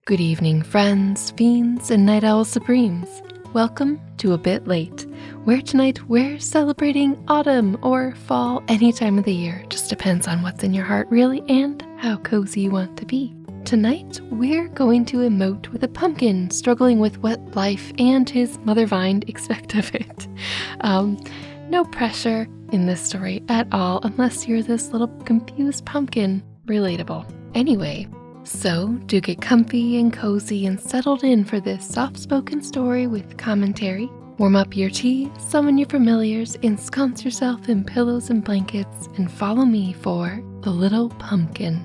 Good evening, friends, fiends, and night owl supremes. Welcome to A Bit Late, where tonight we're celebrating autumn or fall any time of the year. Just depends on what's in your heart, really, and how cozy you want to be. Tonight, we're going to emote with a pumpkin struggling with what life and his mother vine expect of it. No pressure in this story at all, unless you're this little confused pumpkin. Relatable. Anyway, so do get comfy and cozy and settled in for this soft-spoken story with commentary. Warm up your tea, summon your familiars, ensconce yourself in pillows and blankets, and follow me for The Little Pumpkin.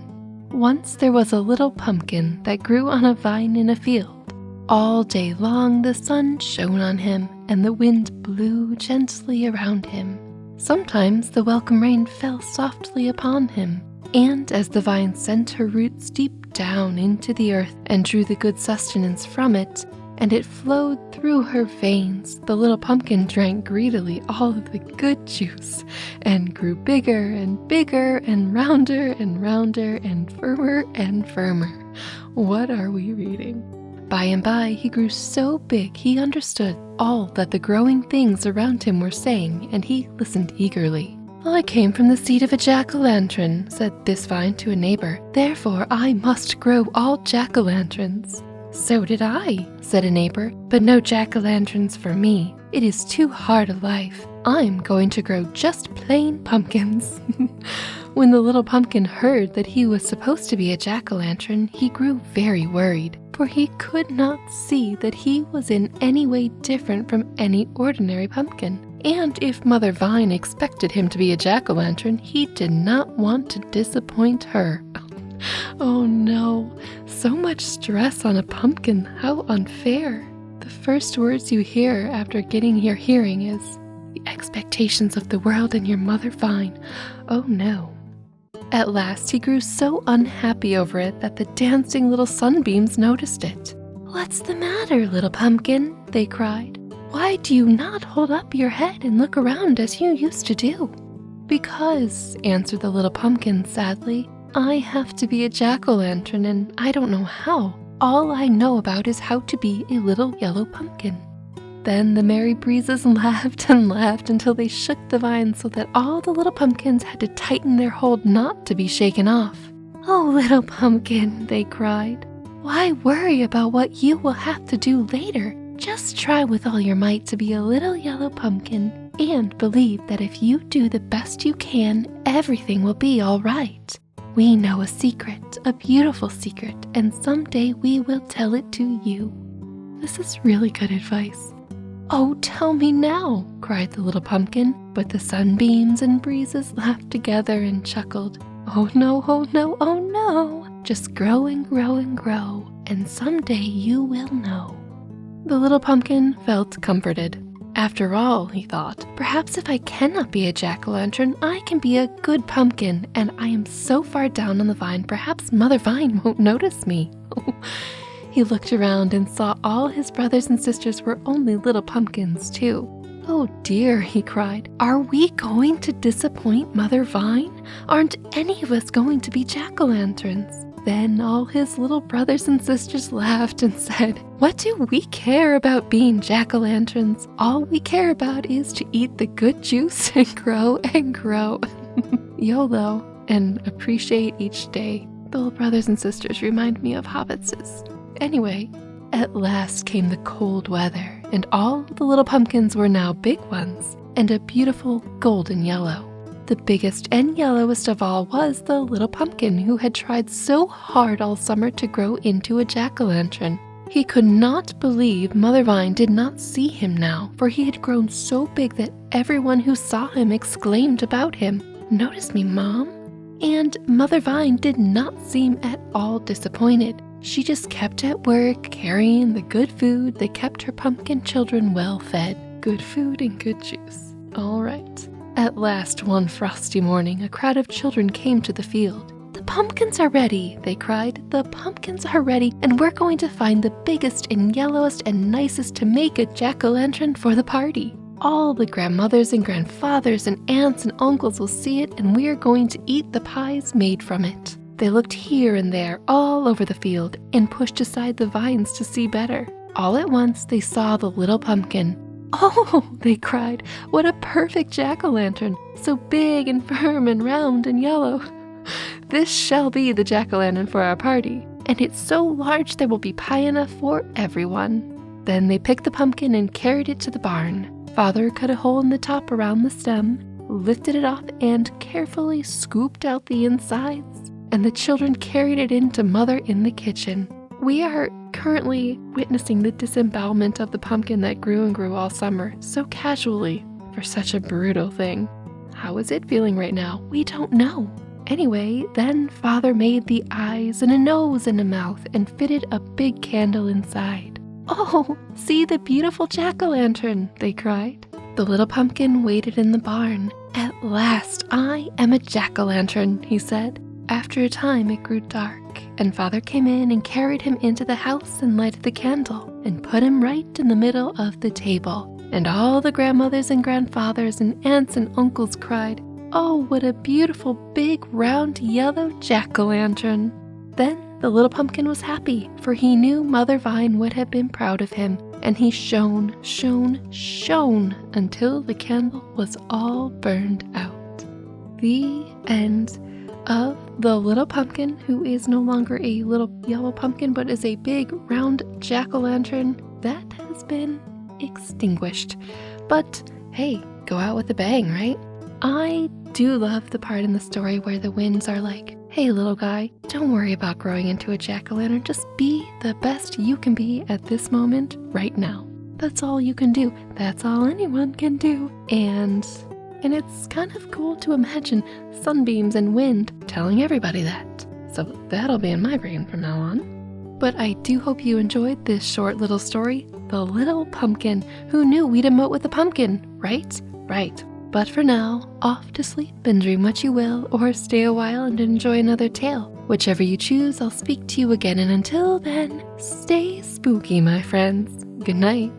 Once there was a little pumpkin that grew on a vine in a field. All day long the sun shone on him, and the wind blew gently around him. Sometimes the welcome rain fell softly upon him, and as the vine sent her roots deep down into the earth and drew the good sustenance from it, and it flowed through her veins, the little pumpkin drank greedily all of the good juice, and grew bigger and bigger and rounder and firmer and firmer. What are we reading? By and by, he grew so big he understood all that the growing things around him were saying, and he listened eagerly. I came from the seed of a jack-o'-lantern, said this vine to a neighbor. Therefore, I must grow all jack-o'-lanterns. So did I, said a neighbor, but no jack-o'-lanterns for me. It is too hard a life. I'm going to grow just plain pumpkins. When the little pumpkin heard that he was supposed to be a jack-o'-lantern, he grew very worried, for he could not see that he was in any way different from any ordinary pumpkin. And if Mother Vine expected him to be a jack-o'-lantern, he did not want to disappoint her. Oh no, so much stress on a pumpkin, how unfair. The first words you hear after getting your hearing is, the expectations of the world and your Mother Vine. Oh no. At last he grew so unhappy over it that the dancing little sunbeams noticed it. What's the matter, little pumpkin? They cried. Why do you not hold up your head and look around as you used to do? Because, answered the little pumpkin sadly, I have to be a jack-o'-lantern and I don't know how. All I know about is how to be a little yellow pumpkin. Then the merry breezes laughed and laughed until they shook the vine so that all the little pumpkins had to tighten their hold not to be shaken off. Oh, little pumpkin, they cried. Why worry about what you will have to do later? Just try with all your might to be a little yellow pumpkin and believe that if you do the best you can, everything will be all right. We know a secret, a beautiful secret, and someday we will tell it to you. This is really good advice. Oh, tell me now, cried the little pumpkin, but the sunbeams and breezes laughed together and chuckled. Oh no, oh no, oh no. Just grow and grow and grow, and someday you will know. The little pumpkin felt comforted. After all, he thought, perhaps if I cannot be a jack-o'-lantern, I can be a good pumpkin, and I am so far down on the vine, perhaps Mother Vine won't notice me. He looked around and saw all his brothers and sisters were only little pumpkins, too. Oh dear, he cried, are we going to disappoint Mother Vine? Aren't any of us going to be jack-o'-lanterns? Then all his little brothers and sisters laughed and said, what do we care about being jack-o'-lanterns? All we care about is to eat the good juice and grow and grow. YOLO, and appreciate each day. The little brothers and sisters remind me of hobbitses. Anyway, at last came the cold weather, and all the little pumpkins were now big ones, and a beautiful golden yellow. The biggest and yellowest of all was the little pumpkin who had tried so hard all summer to grow into a jack-o'-lantern. He could not believe Mother Vine did not see him now, for he had grown so big that everyone who saw him exclaimed about him, "Notice me, Mom?" And Mother Vine did not seem at all disappointed. She just kept at work, carrying the good food that kept her pumpkin children well fed. Good food and good juice. All right. At last, one frosty morning, a crowd of children came to the field. The pumpkins are ready, they cried. The pumpkins are ready, and we're going to find the biggest and yellowest and nicest to make a jack-o'-lantern for the party. All the grandmothers and grandfathers and aunts and uncles will see it, and we are going to eat the pies made from it. They looked here and there all over the field and pushed aside the vines to see better. All at once they saw the little pumpkin. "Oh," they cried, "what a perfect jack-o'-lantern, so big and firm and round and yellow. This shall be the jack-o'-lantern for our party, and it's so large there will be pie enough for everyone." Then they picked the pumpkin and carried it to the barn. Father cut a hole in the top around the stem, lifted it off, and carefully scooped out the insides. And the children carried it in to Mother in the kitchen. We are currently witnessing the disembowelment of the pumpkin that grew and grew all summer so casually for such a brutal thing. How is it feeling right now? We don't know. Anyway, then Father made the eyes and a nose and a mouth and fitted a big candle inside. "Oh, see the beautiful jack-o'-lantern," they cried. The little pumpkin waited in the barn. "At last I am a jack-o'-lantern," he said. After a time it grew dark, and Father came in and carried him into the house and lighted the candle and put him right in the middle of the table. And all the grandmothers and grandfathers and aunts and uncles cried, "Oh, what a beautiful big round yellow jack-o'-lantern." Then the little pumpkin was happy, for he knew Mother Vine would have been proud of him, and he shone, shone, shone until the candle was all burned out. The end of the little pumpkin, who is no longer a little yellow pumpkin but is a big round jack-o'-lantern that has been extinguished. But hey, go out with a bang, right? I do love the part in the story where the winds are like, "Hey little guy, don't worry about growing into a jack-o'-lantern, just be the best you can be at this moment right now. That's all you can do. That's all anyone can do." And it's kind of cool to imagine sunbeams and wind telling everybody that. So that'll be in my brain from now on. But I do hope you enjoyed this short little story, The Little Pumpkin. Who knew we'd emote with a pumpkin, right? Right. But for now, off to sleep and dream what you will, or stay a while and enjoy another tale. Whichever you choose, I'll speak to you again, and until then, stay spooky, my friends. Good night.